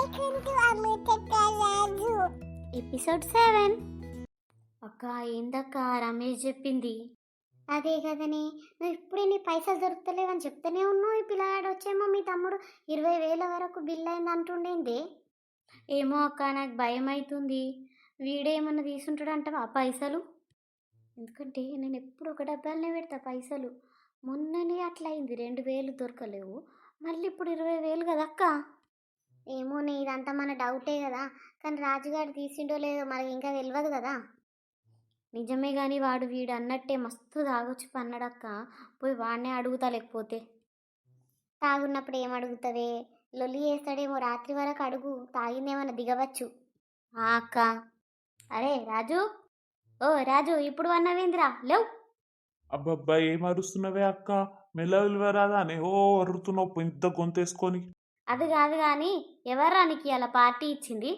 Welcome to Amrutharaju episode 7. అక్క ఏందక్క రమేష్ చెప్పింది? అదే కదనే, నువ్వు ఇప్పుడే నీ పైసలు దొరుకుతలేవని చెప్తూనే ఉన్నావు. ఈ పిల్లగాడు వచ్చేమో మీ తమ్ముడు 20,000 వరకు బిల్ అయింది అంటుండేంది? ఏమో అక్క, నాకు భయం అవుతుంది. వీడేమన్నా తీసుంటాడంటావా ఆ పైసలు? ఎందుకంటే నేను ఎప్పుడు ఒక డబ్బాలనే పెడతా పైసలు. మొన్ననే అట్లా అయింది, 2,000 దొరకలేవు, మళ్ళీ ఇప్పుడు 20,000 కదా అక్క. ఏమోనే, ఇదంతా మన డౌటే కదా. కానీ రాజుగారు తీసిండో లేదో మనకి ఇంకా తెలియదు కదా. నిజమే కానీ వీడు అన్నట్టే మస్తు తాగొచ్చు పన్నడక్క. పోయి వాడినే అడుగుతా. లేకపోతే తాగున్నప్పుడు ఏం అడుగుతావే? లొల్లి చేస్తాడేమో, రాత్రి వరకు అడుగు, తాగిందేమన్నా దిగవచ్చు. అక్క. అరే రాజు, ఓ రాజు, ఇప్పుడు అన్నవేంద్రా లేవు. అబ్బబ్బా ఏం అరుస్తున్నవే అక్క, మెల్లవిలువరాదా అని ఓ అరుతున్నావు ఇంత గొంతేసుకొని. అది కాదు కానీ, ఎవర్రా నీకు అలా పార్టీ ఇచ్చింది?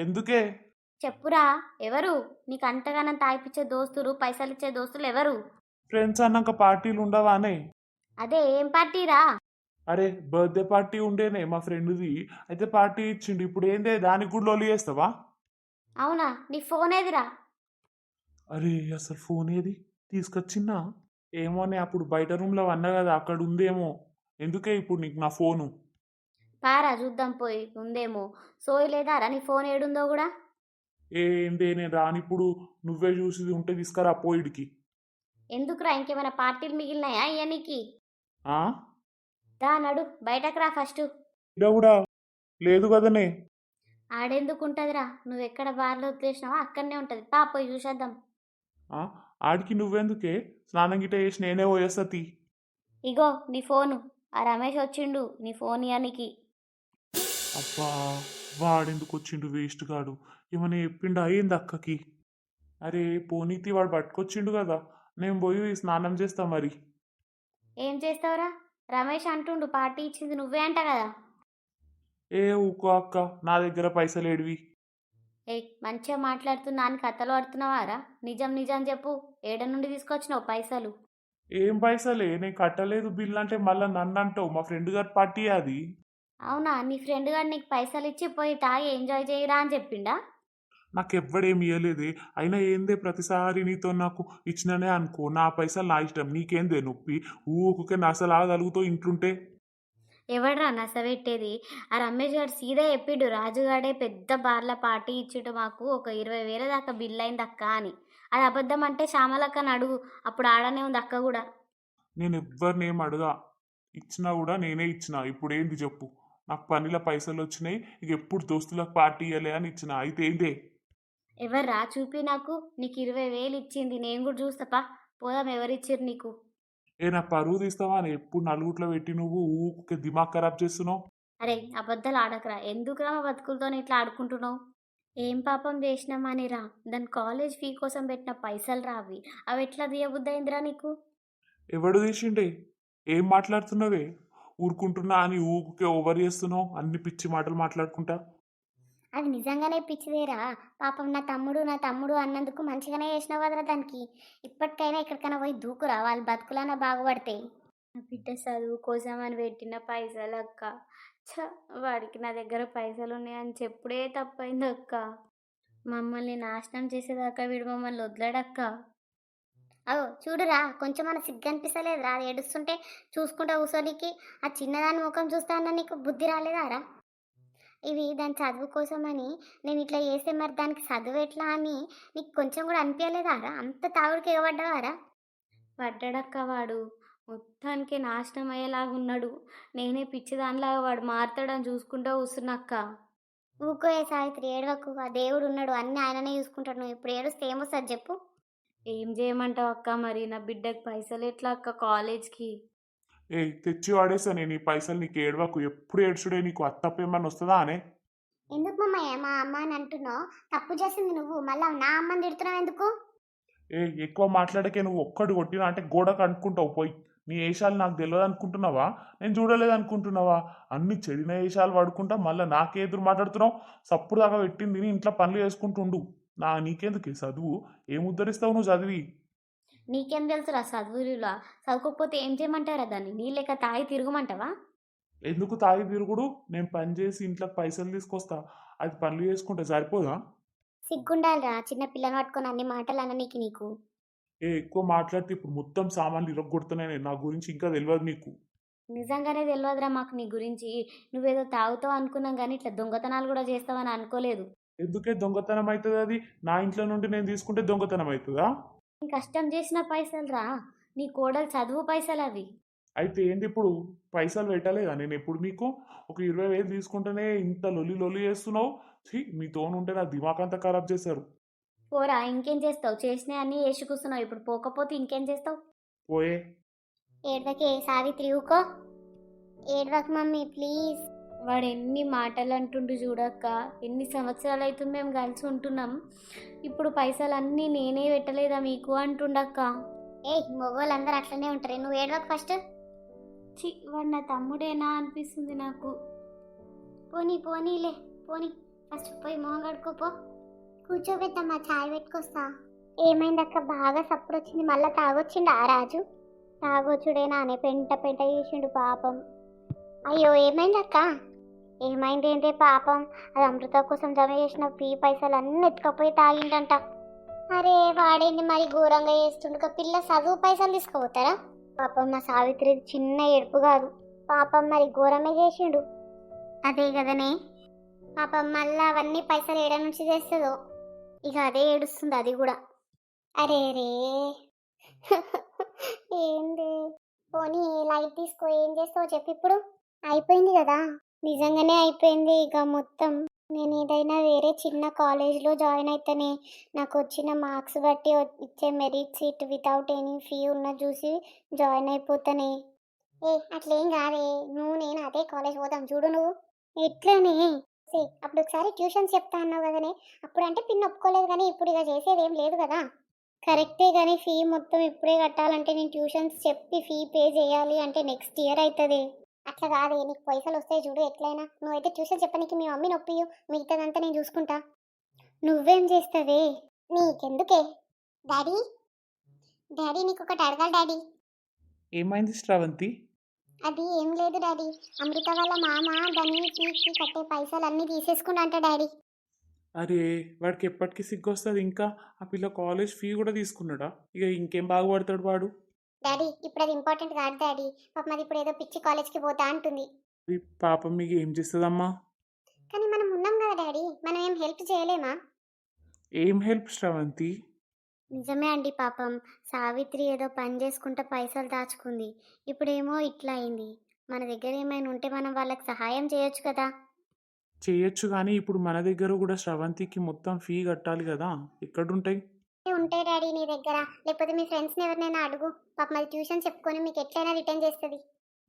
ఎందుకే? చెప్పురా, ఎవరు నీకు అంతగానం తాగిపించే దోస్తులు, పైసలు ఇచ్చే దోస్తులు ఎవరు? ఫ్రెండ్స్ అన్నాక పార్టీలు ఉండవానే? అదే ఏం పార్టీరా? అరే బర్త్డే పార్టీ ఉండేనే మా ఫ్రెండ్ది, అయితే పార్టీ ఇచ్చిండు. ఇప్పుడు ఏందే దానికి కూడా లొల్లి చేస్తావా? అవునా, నీ ఫోన్ ఏదిరా? అరే అసలు ఫోన్ ఏది తీసుకొచ్చిన్నా? ఏమోనే, అప్పుడు బయట రూమ్లో అన్నా కదా అక్కడ ఉందేమో. ఎందుకే ఇప్పుడు నీకు నా ఫోను? పారా చూద్దాం, పోయి ఉందేమో. సోయి లేదారా నీ ఫోన్ ఏడుందో కూడా? ఏందే నేను రానిప్పుడు, నువ్వే చూసి ఉంటే తీసుకురా పోయిడికి. ఎందుకురా, ఇంకేమైనా పార్టీలు మిగిలినాయా ఇయనికి? ఆ దా నడు, బయటకు రా ఫస్ట్. ఇడ కూడా లేదు కదనే. ఆడెందుకుంటుందిరా, నువ్వు ఎక్కడ బార్లో వదిలేసినావో అక్కడనే ఉంటుంది, పా పోయి చూసేద్దాం. ఆడికి నువ్వెందుకే? స్నానం గిట్ట చేసి నేనే పోయేస్తా. ఇగో నీ ఫోను, ఆ రమేష్ వచ్చిండు నీ ఫోన్ ఇయనికి. అబ్బా, వాడెందుకు వచ్చిండు వేస్ట్ గాడు? ఏమన్నా చెప్పిండు అయ్యింది అక్కకి? అరే పోనీతి, వాడు పట్టుకొచ్చిండు కదా, నేను పోయి స్నానం చేస్తా మరి. ఏం చేస్తావురా? రమేష్ అంటుండు పార్టీ ఇచ్చింది నువ్వే అంట కదా. ఊకో అక్క, నా దగ్గర పైసలు ఏడివి? మంచిగా మాట్లాడుతున్నా అని కథలు పడుతున్నావారా? నిజం నిజం చెప్పు, ఏడ నుండి తీసుకొచ్చినావు పైసలు? ఏం పైసలే, నేను కట్టలేదు బిల్ అంటే మళ్ళీ నన్ను అంటావు? మా ఫ్రెండ్ గారి పార్టీ అది. అవునా, నీ ఫ్రెండ్ గారు నీకు పైసలు ఇచ్చి పోయి తాగి ఎంజాయ్ చేయరా అని చెప్పిండా? నాకు ఎవ్వడేమి ఇయ్యలేదే. అయినా ఏందే ప్రతిసారి నీతో నాకు ఇచ్చిననే అనుకో, నా పైసలు నా ఇష్టం, నీకేందే నొప్పి? ఊకే నసలాగా కలుగుతావు ఇంట్లుంటే. ఎవడ్రా నసబెట్టేది? ఆ రమేష్ గారు సీదా చెప్పిండు, రాజుగాడే పెద్ద బార్ల పార్టీ ఇచ్చిండు మాకు, ఒక 20,000 దాకా బిల్ అయింది అక్క అని. అది అబద్ధం అంటే శ్యామలక్కని అడుగు, అప్పుడు ఆడనే ఉంది అక్క కూడా. నేను ఎవ్వరిని ఏం అడగా, ఇచ్చినా కూడా నేనే ఇచ్చిన. ఇప్పుడు ఏంది చెప్పు? నాకు పనిలో పైసలు వచ్చినాయి, ఇక ఎప్పుడు దోస్తులకు పార్టీ ఇవ్వలే అని ఇచ్చిన. అయితే ఏందే? ఎవర్రా చూపి నాకు, నీకు 20,000 ఇచ్చింది నేను కూడా చూస్తాపా. పోదాం, ఎవరిచ్చిర్రు నీకు? నా పరువు తీస్తావా అని ఎప్పుడు నలుగుట్లో పెట్టి నువ్వు ఊకే దిమాగ్ ఖరాబ్ చేస్తున్నావు. అరే అబద్ధాలు ఆడకరా, ఎందుకురా మా బతుకులతో ఇట్లా ఆడుకుంటున్నావు? ఏం పాపం చేసినామని రా, దాని కాలేజ్ ఫీ కోసం పెట్టిన పైసలు రావి, అవి ఎట్లా తీయబుద్దయిందిరా నీకు? ఎవడు తీసిండే? ఏం మాట్లాడుతున్నావే? ఊరుకుంటున్నా అని ఊకే ఓవర్ చేస్తున్నావు, అన్ని పిచ్చి మాటలు మాట్లాడుకుంటా. అది నిజంగానే పిచ్చిదేరా. పాపం నా తమ్ముడు అన్నందుకు మంచిగానే చేసినావు కదరా దానికి. ఇప్పటికైనా ఎక్కడికైనా పోయి దూకురా, వాళ్ళ బతుకులన్నా బాగుపడతాయి. నా బిడ్డ చదువు కోసం అని పెట్టిన పైసలు అక్క. వాడికి నా దగ్గర పైసలు ఉన్నాయని చెప్పుడే తప్పైంది అక్క. మమ్మల్ని నాశనం చేసేదాకా వీడు మమ్మల్ని వదిలాడక్క. అవు చూడురా, కొంచెం మన సిగ్గు అనిపిస్తలేదురా అది ఏడుస్తుంటే చూసుకుంటా కూర్చోనికి? ఆ చిన్నదాని ముఖం చూస్తా అన్న నీకు బుద్ధి రాలేదారా? ఇవి దాని చదువు కోసమని నేను ఇట్లా చేస్తే మరి దానికి చదువు ఎట్లా అని నీకు కొంచెం కూడా అనిపించలేదారా? అంత తాగుడికి ఎగబడ్డావారా? పడ్డాడక్క వాడు, మొత్తానికి నాశనం అయ్యేలాగా ఉన్నాడు. నేనే పిచ్చిదానిలాగా వాడు మారుతాడని చూసుకుంటూ కూర్చున్నక్క. ఊకోయే సావిత్రి, ఏడవకు, ఆ దేవుడు ఉన్నాడు, అన్నీ ఆయననే చూసుకుంటాడు. నువ్వు ఇప్పుడు ఏడుస్తే ఏమొస్తుంది చెప్పు? ఏం చేయమంటావు అక్క, మరి నా బిడ్డకి పైసలు ఎట్లా అక్క కాలేజ్కి? తెచ్చి వాడేసా నేను ఈ పైసలు, నీకు ఏడవకు. ఎప్పుడు ఏడ్చుడే నీకు? అత్తప్పేమన్నా వస్తుందా అనే? ఎందుకు మమ్మయ్య మా అమ్మ అని అంటున్నావు? తప్పు చేసింది నువ్వు, మళ్ళీ నా అమ్మని తిడుతున్నావు ఎందుకు? ఎక్కువ మాట్లాడకే. నువ్వు ఒక్కడు కొట్టినా అంటే గోడకు అనుకుంటావు పోయి. నీ వేషాలు నాకు తెలియదు అనుకుంటున్నావా? నేను చూడలేదు అనుకుంటున్నావా? అన్ని చెడిన వేషాలు పడుకుంటా మళ్ళీ నాకే ఎదురు మాట్లాడుతున్నావు. సప్పుడు దాకా పెట్టింది ఇంట్లో పనులు చేసుకుంటుండు. నీకెందుకు చదువు? ఏం ఉద్ధరిస్తావు నువ్వు చదివి? నీకేం తెలుసురా చదువులా? చదువుకోకపోతే ఏం చేయమంటారా దాన్ని? నీ లెక్క తాగి తిరగమంటావా? ఎందుకు తాగి తిరుగుడు? నేను పని చేసి ఇంట్లోకి పైసలు తీసుకొస్తా. అది పనులు చేసుకుంటే సరిపోదా? సిగ్గుండాలిరా చిన్న పిల్లని పట్టుకొని అన్ని మాటలు అననీకి నీకు. ఎక్కువ మాట్లాడితే ఇప్పుడు మొత్తం సామాన్లు ఇరగొడుతున్నాయి. నా గురించి ఇంకా తెలియదు నీకు. నిజంగానే తెలియదురా మాకు నీ గురించి. నువ్వేదో తాగుతావు అనుకున్నాం కానీ ఇట్లా దొంగతనాలు కూడా చేస్తావని అనుకోలేదు. ఎందుకే దొంగతనం అవుతుంది అది? నా ఇంట్లో నుండి నేను తీసుకుంటే దొంగతనం అవుతుందా? నీ కష్టం చేసిన పైసలు రా, నీ కోడలు చదువు పైసలు అవి. అయితే ఏంది ఇప్పుడు? పైసలు పెట్టలేదా నేను ఎప్పుడు మీకు? ఒక 20,000 తీసుకుంటేనే ఇంత లొల్లి లొల్లి చేస్తున్నావు. ఛీ, మీతోనుంటే నా దిమాగ్ అంతా ఖరాబ్ చేశారు. పోరా ఇంకేం చేస్తావు, చేసినవి అన్నీ వేసి కూర్చున్నావు, ఇప్పుడు పోకపోతే ఇంకేం చేస్తావు. పోయే. ఏడవకే సావిత్రి ఊకో. ఏడవకు మమ్మీ ప్లీజ్. వాడు ఎన్ని మాటలు అంటుండు చూడక్క, ఎన్ని సంవత్సరాలు అవుతుంది మేము కలిసి ఉంటున్నాం, ఇప్పుడు పైసలన్నీ నేనే పెట్టలేదా మీకు అంటుండక్క. ఏ మగవాళ్ళందరూ అట్లనే ఉంటారు, నువ్వు ఏడవకు ఫస్ట్. వాడు నా తమ్ముడేనా అనిపిస్తుంది నాకు. పోనీ పోనీలే పోనీ, ఫస్ట్ పోయి మొహం కడుకోపో. కూర్చోబెట్టమ్మా చాయ్ పెట్టుకొస్తా. ఏమైందక్క బాగా సప్పుడు వచ్చింది, మళ్ళా తాగొచ్చిండు ఆ రాజు? తాగొచ్చుడేనా అనే పెంట పెంట చేసిండు పాపం. అయ్యో ఏమైందక్క? ఏమైంది ఏంటి పాపం, అది అమృత కోసం జమ చేసిన ఫీ పైసలు అన్నీ ఎత్తుకపోయి తాగిండంట. అరే వాడేంది మరి ఘోరంగా చేస్తుండగా, పిల్ల చదువు పైసలు తీసుకుపోతారా? పాపం మా సావిత్రి చిన్న ఏడుపు కాదు, పాపం మరి ఘోరమే చేసిండు. అదే కదనే పాపం, మళ్ళా అవన్నీ పైసలు ఏడ నుంచి చేస్తుందో, ఇక అదే ఏడుస్తుంది అది కూడా. అరే రే ఏంది, పోనీ లైట్ తీసుకో, ఏం చేస్తావో చెప్పు ఇప్పుడు. అయిపోయింది కదా, నిజంగానే అయిపోయింది ఇక మొత్తం. నేను ఏదైనా వేరే చిన్న కాలేజ్లో జాయిన్ అయితేనే నాకు వచ్చిన మార్క్స్ బట్టి ఇచ్చే merit seat without any fee ఉన్న చూసి జాయిన్ అయిపోతానే. ఏ అట్లేం కాదే, నువ్వు నేను అదే కాలేజ్ పోదాం చూడు నువ్వు. ఎట్లనే అప్పుడు ఒకసారి ట్యూషన్స్ చెప్తా అన్నావు కదనే, అప్పుడు అంటే పిన్ ఒప్పుకోలేదు కానీ ఇప్పుడు ఇక చేసేది ఏం లేదు కదా. కరెక్టే కానీ ఫీ మొత్తం ఇప్పుడే కట్టాలంటే నేను ట్యూషన్స్ చెప్పి ఫీ పే చేయాలి అంటే నెక్స్ట్ ఇయర్ అవుతుంది. అట్లా కాదే, నీకు పైసలు వస్తాయి చూడు ఎట్లయినా. నువ్వైతే ట్యూషన్ చెప్పనీకి మీ మమ్మీ నొప్పియు, మిగతాదంతా నేను చూసుకుంటా. నువ్వేం చేస్తావే, నీకెందుకే. డాడీ డాడీ నీకు ఒకటి అడగాలి డాడీ. ఏమైంది శ్రావంతి? అది ఏం లేదు డాడీ, అమృత వాళ్ళ మామ దాని ఫీకి కట్టే పైసలు అన్నీ తీసేసుకున్నంట డాడీ. అరే, వాడికి ఎప్పటికీ సిగ్గు వస్తుంది ఇంకా? ఆ పిల్ల కాలేజ్ ఫీ కూడా తీసుకున్నాడా? ఇక ఇంకేం బాగుపడతాడు వాడు. డాడీ ఇప్పుడు అది ఇంపార్టెంట్ కాదు డాడీ, పాపం అది ఇప్పుడు ఏదో పిచ్చి కాలేజ్కి పోతా అంటుంది. ఈ పాపం మీకు ఏం చేస్తుందమ్మా? కానీ మనం ఉన్నాం కదా డాడీ, మనం ఏం హెల్ప్ చేయలేమా? ఏం హెల్ప్ శ్రావంతి? నిజమే అండి పాపం, సావిత్రి ఏదో పని చేసుకుంటే పైసలు దాచుకుంది, ఇప్పుడేమో ఇట్లా అయింది. మన దగ్గర ఏమైనా ఉంటే మనం వాళ్ళకి సహాయం చేయొచ్చు కదా. చేయొచ్చు కానీ ఇప్పుడు మన దగ్గర కూడా శ్రవంతికి మొత్తం ఫీ కట్టాలి కదా, ఎక్కడుంటాయి? ఉంటాయి డాడీ నీ దగ్గర, లేకపోతే మీ ఫ్రెండ్స్ని ఎవరినైనా అడుగు, పాపం అది ట్యూషన్ చెప్పుకొని మీకు ఎట్లయినా రిటర్న్ చేస్తుంది.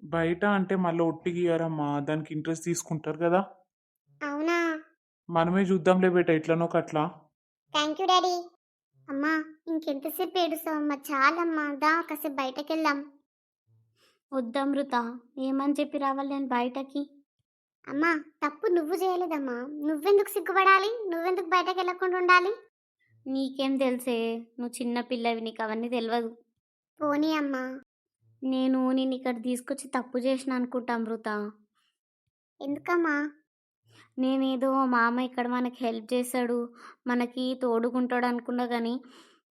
బయట అంటే మళ్ళీ ఒట్టికి ఇయ్యారమ్మా, దానికి ఇంట్రెస్ట్ తీసుకుంటారు కదా. అవునా? మనమే చూద్దాంలే బేట, ఎట్లనో కట్లా. Thank you daddy. అమ్మా ఇంకెంతసేపు ఏడుస్తావమ్మా, చాలమ్మా దా కాసేపు బయటకు వెళ్దాం. వద్దమృత, ఏమని చెప్పి రావాలి నేను బయటకి? అమ్మా తప్పు నువ్వు చేయలేదమ్మా, నువ్వెందుకు సిగ్గుపడాలి, నువ్వెందుకు బయటకు వెళ్ళకుండా ఉండాలి? నీకేం తెలుసే, నువ్వు చిన్న పిల్లవి, నీకు అవన్నీ తెలియదు. పోనీ అమ్మా. నేను ఇక్కడ తీసుకొచ్చి తప్పు చేసిన అనుకుంటా అమృత. ఎందుకమ్మా? నేనేదో మామ ఇక్కడ మనకి హెల్ప్ చేస్తాడు, మనకి తోడుకుంటాడు అనుకున్నా కానీ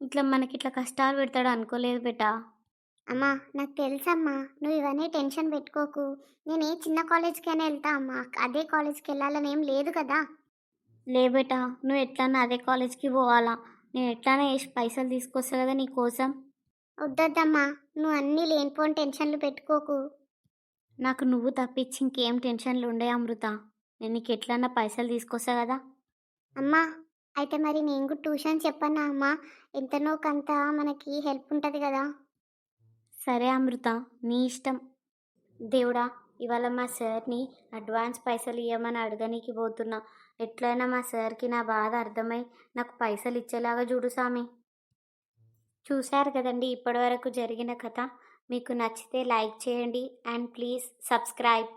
ఇట్లా మనకి ఇట్లా కష్టాలు పెడతాడు అనుకోలేదు బెటా. అమ్మా నాకు తెలుసమ్మా, నువ్వు ఇవన్నీ టెన్షన్ పెట్టుకోకు, నేను ఏ చిన్న కాలేజ్కైనా వెళ్తా అమ్మా, అదే కాలేజ్కి వెళ్ళాలని ఏం లేదు కదా. లే బేటా, నువ్వు ఎట్లన్నా అదే కాలేజ్కి పోవాలా, నేను ఎట్లన్నా వేసి పైసలు తీసుకొస్తా కదా నీ కోసం. వద్దమ్మా, నువ్వు అన్నీ లేనిపోని టెన్షన్లు పెట్టుకోకు. నాకు నువ్వు తప్పించి ఇంకేం టెన్షన్లు ఉండే అమృత, నేను నీకు ఎట్లన్నా పైసలు తీసుకొస్తా కదా. అమ్మా అయితే మరి నేను కూడా ట్యూషన్ చెప్పన్నా అమ్మా, ఎంతనో కొంత మనకి హెల్ప్ ఉంటుంది కదా. సరే అమృత, నీ ఇష్టం. దేవుడా, ఇవాళ మా సార్ని అడ్వాన్స్ పైసలు ఇవ్వమని అడగనీకి పోతున్నా, ఎట్లయినా మా సార్కి నా బాధ అర్థమై నాకు పైసలు ఇచ్చేలాగా చూడు సామి. చూశారు కదండి ఇప్పటివరకు జరిగిన కథ, మీకు నచ్చితే లైక్ చేయండి అండ్ ప్లీజ్ సబ్స్క్రైబ్.